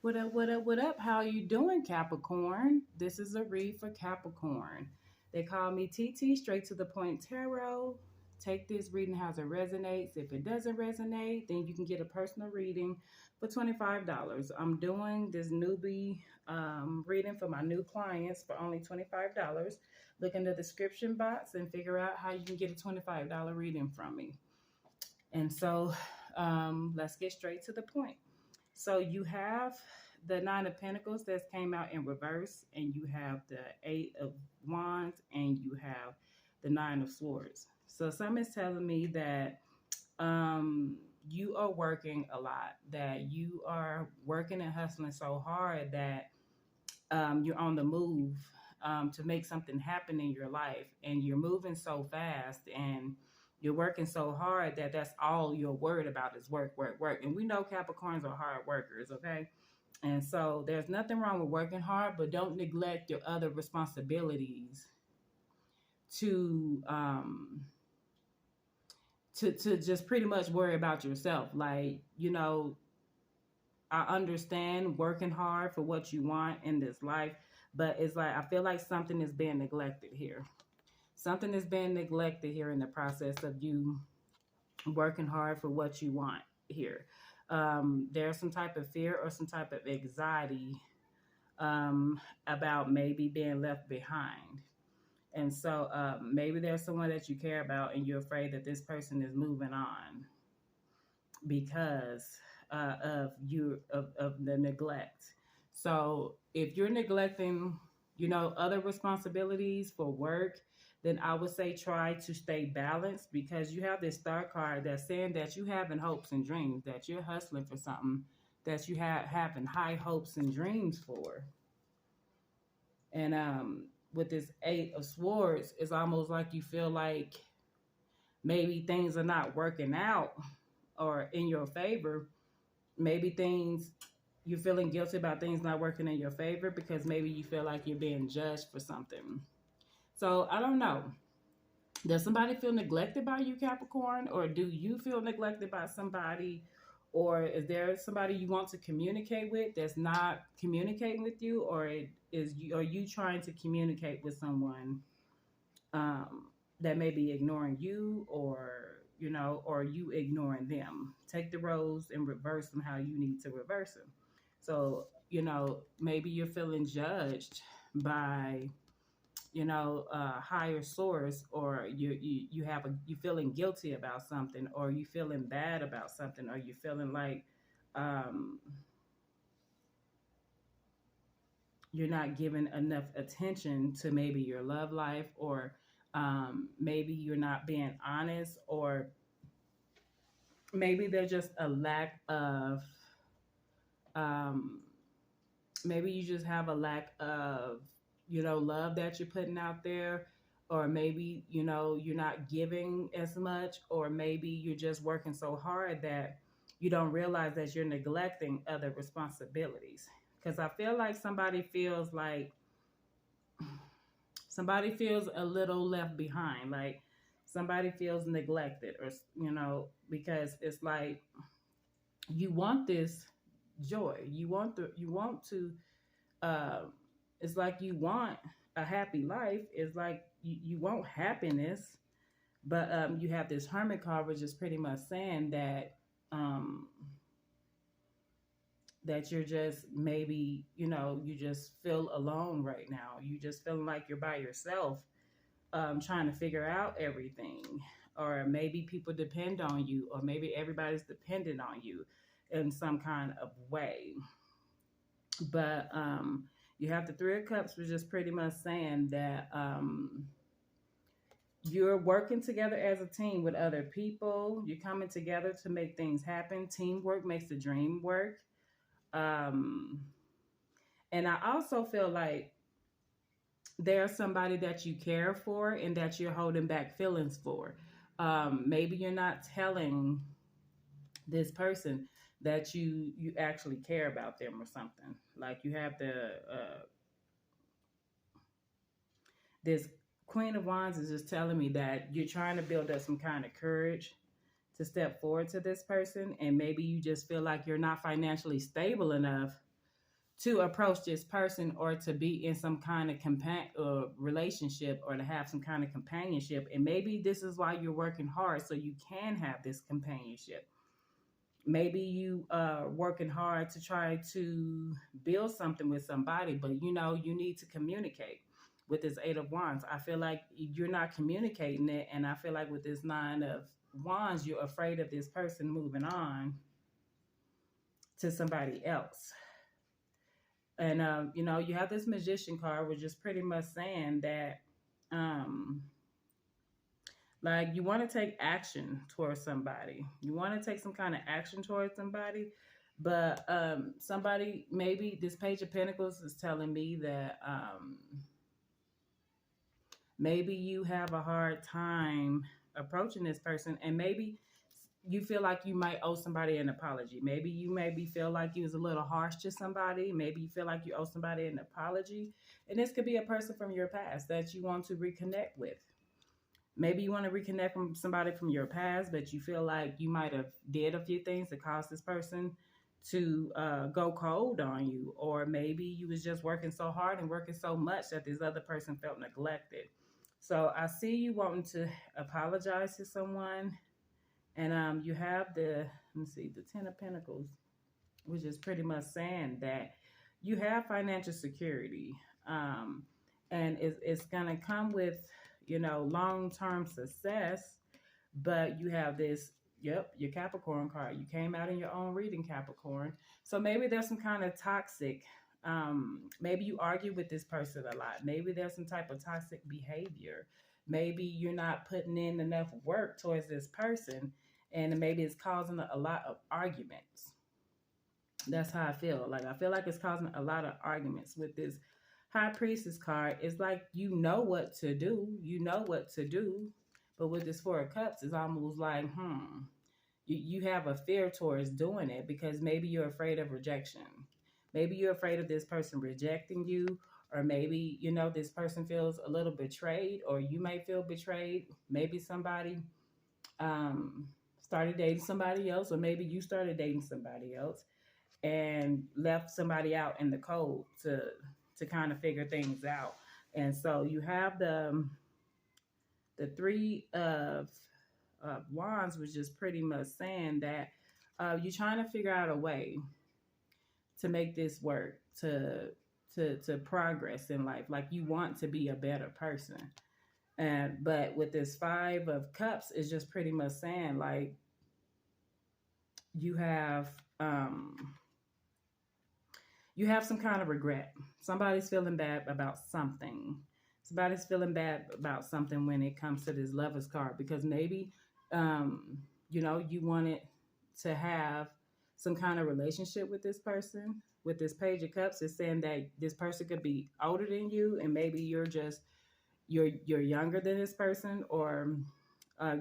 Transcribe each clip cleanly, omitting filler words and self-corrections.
What up, what up, what up? How you doing, Capricorn? This is a read for Capricorn. They call me TT, straight to the point tarot. Take this reading as it resonates. If it doesn't resonate, then you can get a personal reading for $25. I'm doing this newbie reading for my new clients for only $25. Look in the description box and figure out how you can get a $25 reading from me. And so let's get straight to the point. So you have the Nine of Pentacles that came out in reverse, and you have the Eight of Wands, and you have the Nine of Swords. So something's telling me that you are working a lot, that you are working and hustling so hard that you're on the move to make something happen in your life, and you're moving so fast, and you're working so hard that that's all you're worried about is work, work, work. And we know Capricorns are hard workers, okay? And so there's nothing wrong with working hard, but don't neglect your other responsibilities to just pretty much worry about yourself. Like, you know, I understand working hard for what you want in this life, but it's like I feel like something is being neglected here. Something is being neglected here in the process of you working hard for what you want here. There's some type of fear or some type of anxiety about maybe being left behind. And so maybe there's someone that you care about and you're afraid that this person is moving on because of the neglect. So if you're neglecting, you know, other responsibilities for work, then I would say try to stay balanced, because you have this star card that's saying that you having hopes and dreams, that you're hustling for something that you having high hopes and dreams for. And with this Eight of Swords, it's almost like you feel like maybe things are not working out or in your favor. Maybe you're feeling guilty about things not working in your favor because maybe you feel like you're being judged for something. So I don't know. Does somebody feel neglected by you, Capricorn? Or do you feel neglected by somebody? Or is there somebody you want to communicate with that's not communicating with you? Or are you trying to communicate with someone that may be ignoring you, or, you know, or you ignoring them? Take the roles and reverse them how you need to reverse them. So, you know, maybe you're feeling judged by, you know, higher source, or you feeling guilty about something, or you feeling bad about something, or you feeling like you're not giving enough attention to maybe your love life, or maybe you're not being honest, or maybe there's just a lack of maybe you just have a lack of, you know, love that you're putting out there, or maybe, you know, you're not giving as much, or maybe you're just working so hard that you don't realize that you're neglecting other responsibilities. Because I feel like somebody feels a little left behind, like somebody feels neglected, or, you know, because it's like you want this joy, you want to it's like you want a happy life. It's like you want happiness, but you have this hermit card, which is pretty much saying that that you're just, maybe, you know, you just feel alone right now. You just feeling like you're by yourself, trying to figure out everything, or maybe people depend on you, or maybe everybody's dependent on you in some kind of way. But you have the Three of Cups, which is pretty much saying that you're working together as a team with other people. You're coming together to make things happen. Teamwork makes the dream work. And I also feel like there's somebody that you care for and that you're holding back feelings for. Maybe you're not telling this person that you actually care about them or something. Like you have this Queen of Wands is just telling me that you're trying to build up some kind of courage to step forward to this person, and maybe you just feel like you're not financially stable enough to approach this person or to be in some kind of relationship or to have some kind of companionship. And maybe this is why you're working hard so you can have this companionship. Maybe you are working hard to try to build something with somebody, but you need to communicate. With this Eight of Wands, I feel like you're not communicating it, and I feel like with this Nine of Wands, you're afraid of this person moving on to somebody else. And you have this Magician card, which is pretty much saying that like you want to take action towards somebody. You want to take some kind of action towards somebody. But somebody, maybe this Page of Pentacles is telling me that maybe you have a hard time approaching this person, and maybe you feel like you might owe somebody an apology. Maybe you feel like you was a little harsh to somebody. Maybe you feel like you owe somebody an apology. And this could be a person from your past that you want to reconnect with. Maybe you want to reconnect from somebody from your past, but you feel like you might have did a few things that caused this person to go cold on you. Or maybe you was just working so hard and working so much that this other person felt neglected. So I see you wanting to apologize to someone. And you have the Ten of Pentacles, which is pretty much saying that you have financial security. And it's going to come with, long-term success. But you have this, your Capricorn card. You came out in your own reading, Capricorn. So maybe there's some kind of toxic, maybe you argue with this person a lot. Maybe there's some type of toxic behavior. Maybe you're not putting in enough work towards this person. And maybe it's causing a lot of arguments. That's how I feel. Like, I feel like it's causing a lot of arguments with this High Priestess card. It's like you know what to do. You know what to do. But with this Four of Cups, it's almost like, you have a fear towards doing it because maybe you're afraid of rejection. Maybe you're afraid of this person rejecting you. Or maybe, this person feels a little betrayed, or you may feel betrayed. Maybe somebody started dating somebody else, or maybe you started dating somebody else and left somebody out in the cold to kind of figure things out. And so you have the Three of Wands, which is pretty much saying that you're trying to figure out a way to make this work, to progress in life. Like, you want to be a better person. But with this Five of Cups, it's just pretty much saying, like, you have some kind of regret. Somebody's feeling bad about something. Somebody's feeling bad about something when it comes to this Lovers card, because maybe, you wanted to have some kind of relationship with this person. With this Page of Cups, it's saying that this person could be older than you, and maybe you're younger than this person, or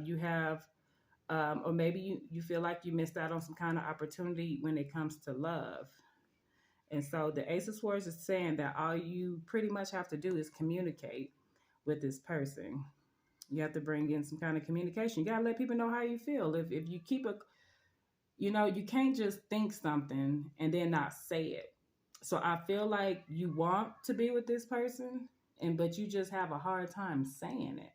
you have, or maybe you feel like you missed out on some kind of opportunity when it comes to love. And so the Ace of Swords is saying that all you pretty much have to do is communicate with this person. You have to bring in some kind of communication. You got to let people know how you feel. If you keep you can't just think something and then not say it. So I feel like you want to be with this person, but you just have a hard time saying it.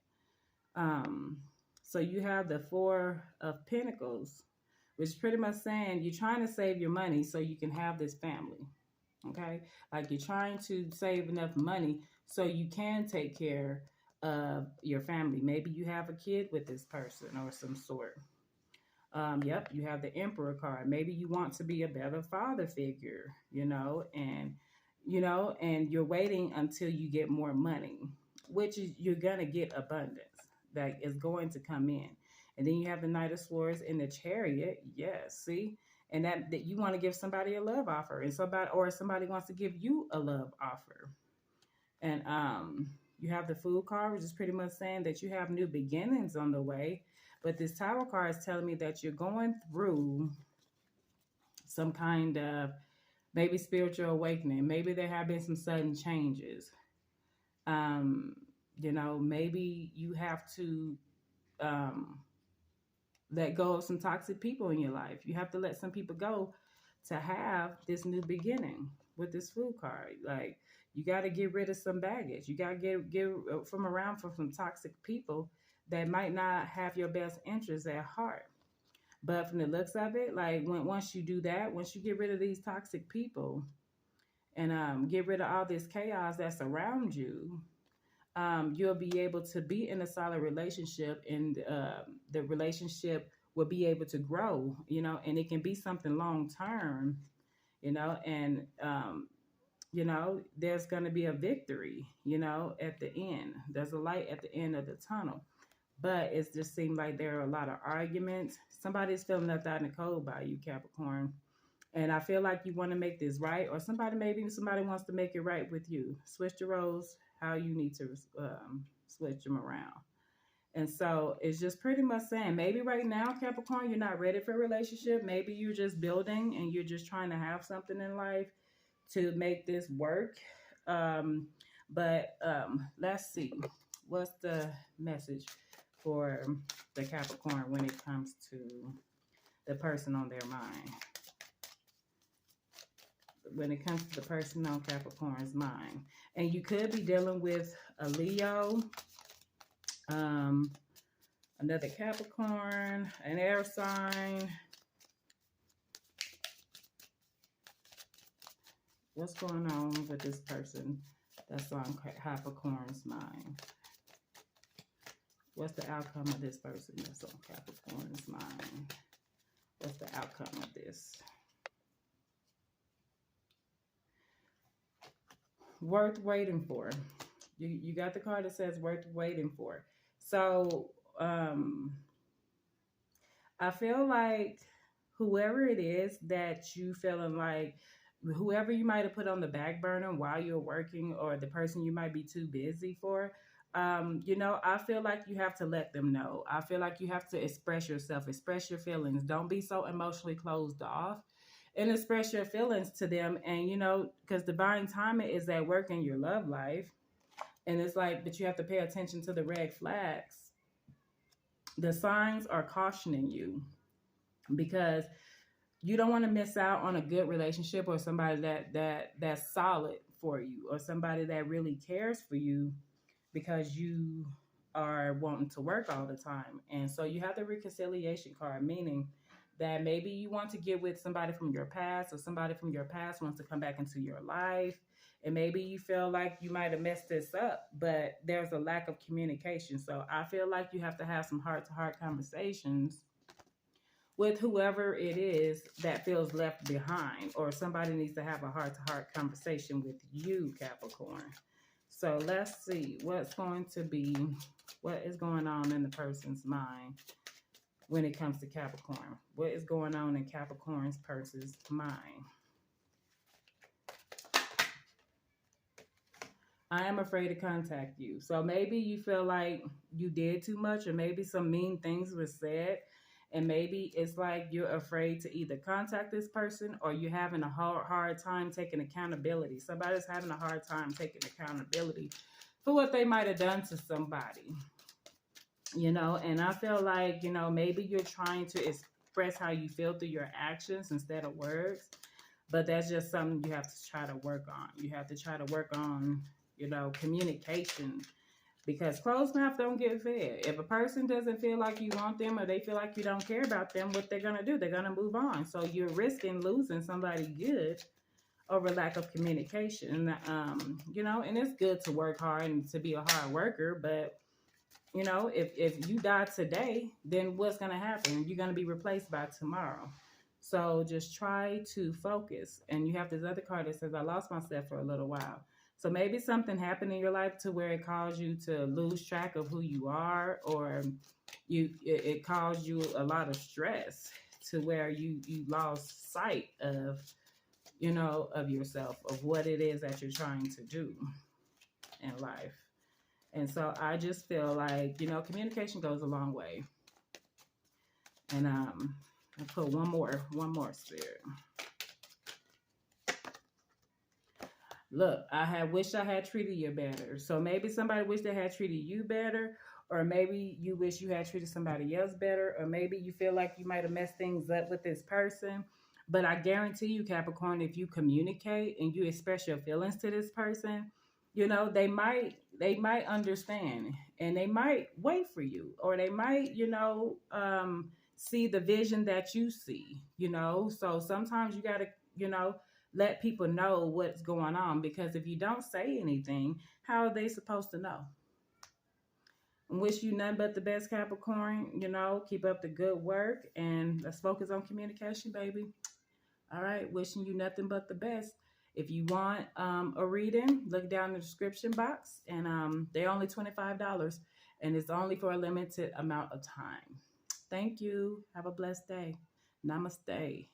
So you have the Four of Pentacles, which is pretty much saying you're trying to save your money so you can have this family. Okay? Like, you're trying to save enough money so you can take care of your family. Maybe you have a kid with this person or some sort. You have the Emperor card. Maybe you want to be a better father figure, and you're waiting until you get more money, which is, you're going to get abundance that is going to come in. And then you have the Knight of Swords and the Chariot. Yes, see? And that you want to give somebody a love offer, and somebody wants to give you a love offer. And you have the Fool card, which is pretty much saying that you have new beginnings on the way. But this Tower card is telling me that you're going through some kind of maybe spiritual awakening. Maybe there have been some sudden changes. Maybe you have to let go of some toxic people in your life. You have to let some people go to have this new beginning with this food card. Like, you got to get rid of some baggage. You got to get from around from some toxic people that might not have your best interests at heart. But from the looks of it, like once you do that, once you get rid of these toxic people and get rid of all this chaos that's around you, you'll be able to be in a solid relationship, and the relationship will be able to grow, and it can be something long term, and there's going to be a victory, at the end. There's a light at the end of the tunnel. But it just seemed like there are a lot of arguments. Somebody's feeling left out in the cold by you, Capricorn. And I feel like you want to make this right, or maybe somebody wants to make it right with you. Switch the roles how you need to switch them around. And so it's just pretty much saying, maybe right now, Capricorn, you're not ready for a relationship. Maybe you're just building and you're just trying to have something in life to make this work. But let's see. What's the message for the Capricorn when it comes to the person on their mind? When it comes to the person on Capricorn's mind. And you could be dealing with a Leo, another Capricorn, an air sign. What's going on with this person that's on Capricorn's mind? What's the outcome of this person that's on Capricorn's mind? What's the outcome of this? Worth waiting for. You got the card that says worth waiting for. So I feel like whoever it is that you feeling like, whoever you might have put on the back burner while you're working, or the person you might be too busy for, I feel like you have to let them know. I feel like you have to express yourself, express your feelings. Don't be so emotionally closed off, and express your feelings to them. And, because divine timing is at work in your love life. And it's like, but you have to pay attention to the red flags. The signs are cautioning you, because you don't want to miss out on a good relationship, or somebody that's solid for you, or somebody that really cares for you, because you are wanting to work all the time. And so you have the reconciliation card, meaning that maybe you want to get with somebody from your past, or somebody from your past wants to come back into your life. And maybe you feel like you might have messed this up, but there's a lack of communication. So I feel like you have to have some heart-to-heart conversations with whoever it is that feels left behind, or somebody needs to have a heart-to-heart conversation with you, Capricorn. So let's see what is going on in the person's mind when it comes to Capricorn. What is going on in Capricorn's person's mind? I am afraid to contact you. So maybe you feel like you did too much, or maybe some mean things were said. And maybe it's like you're afraid to either contact this person, or you're having a hard time taking accountability. Somebody's having a hard time taking accountability for what they might have done to somebody. And I feel like, maybe you're trying to express how you feel through your actions instead of words. But that's just something you have to try to work on. You have to try to work on, communication. Because closed mouth don't get fed. If a person doesn't feel like you want them, or they feel like you don't care about them, what they're going to do? They're going to move on. So you're risking losing somebody good over lack of communication. And it's good to work hard and to be a hard worker. But, if you die today, then what's going to happen? You're going to be replaced by tomorrow. So just try to focus. And you have this other card that says, I lost myself for a little while. So maybe something happened in your life to where it caused you to lose track of who you are, or it caused you a lot of stress to where you lost sight of, of yourself, of what it is that you're trying to do in life. And so I just feel like, communication goes a long way. And I put one more spirit. Look, I wish I had treated you better. So maybe somebody wished they had treated you better, or maybe you wish you had treated somebody else better, or maybe you feel like you might have messed things up with this person. But I guarantee you, Capricorn, if you communicate and you express your feelings to this person, they might understand, and they might wait for you, or they might, see the vision that you see, So sometimes you gotta, let people know what's going on, because if you don't say anything, how are they supposed to know? Wish you nothing but the best, Capricorn. Keep up the good work, and let's focus on communication, baby. All right, wishing you nothing but the best. If you want a reading, look down in the description box, and they're only $25, and it's only for a limited amount of time. Thank you. Have a blessed day. Namaste.